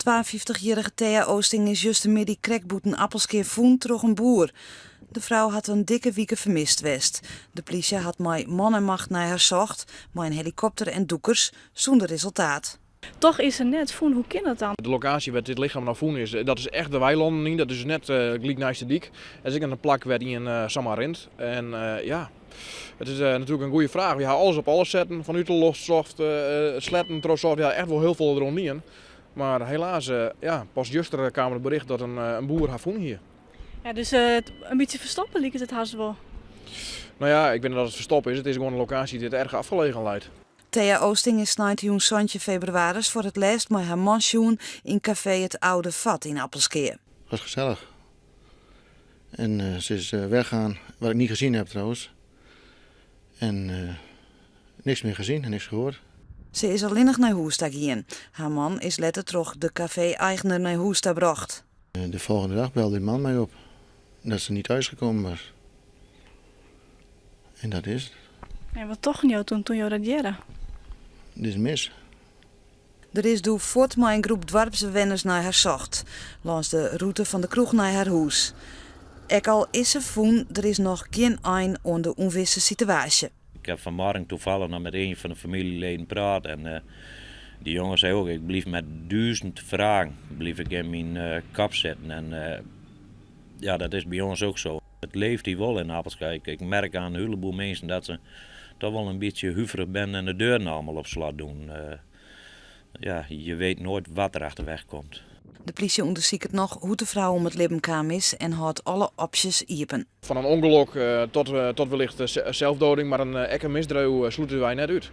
52-jarige Thea Oosting is juist middag krekboeten appelskeer voen troch een boer. De vrouw had een dikke wieke vermist west. De politie had met man en macht naar haar zocht, maar een helikopter en doekers, zonder resultaat. Toch is er net voen, hoe kan dat dan? De locatie waar dit lichaam naar voen is, dat is echt de weilanden niet. Dat is net gelijk naast de dik. Er zit een plak waar die in Samarint. En ja, het is natuurlijk een goede vraag. We gaan alles op alles zetten. Van Utelostsoft, sletten, troossoft, ja, echt wel heel veel eronder. Maar helaas, ja, pas juster kwam het bericht dat een boer haar voen hier. Ja, dus een beetje verstoppen liep het haast wel. Nou ja, ik weet niet dat het verstoppen is. Het is gewoon een locatie die het erg afgelegen lijkt. Thea Oosting is 19 februari voor het laatst met haar man sjoen in café Het Oude Vat in Appelskeer. Het was gezellig. En ze is weggaan, wat ik niet gezien heb trouwens. En niks meer gezien en niks gehoord. Ze is alleen nog naar Hoesta gegaan. Haar man is later terug de café-eigenaar naar Hoesta bracht. De volgende dag belde die man mij op dat ze niet thuisgekomen was. En dat is het. En wat toch jou toen je dat deed? Dit is mis. Er is door voort met een groep dwarpsbewoners naar haar zocht, langs de route van de kroeg naar haar huis. Ek al is ze voen, er is nog geen eind aan de onwisse situatie. Ik heb vanmorgen toevallig nog met een van de familieleden praat en die jongen zei ook, ik bleef met 1000 vragen bleef ik in mijn kop zitten. En ja, dat is bij ons ook zo. Het leeft hier wel in Appelskijk. Ik merk aan een heleboel mensen dat ze toch wel een beetje huiverig zijn en de deuren allemaal op slot doen. Ja, je weet nooit wat er achterweg komt. De politie onderzoekt nog hoe de vrouw om het leven kwam is en houdt alle opties open. Van een ongeluk tot wellicht zelfdoding, maar een echte misdrijf sluiten wij net uit.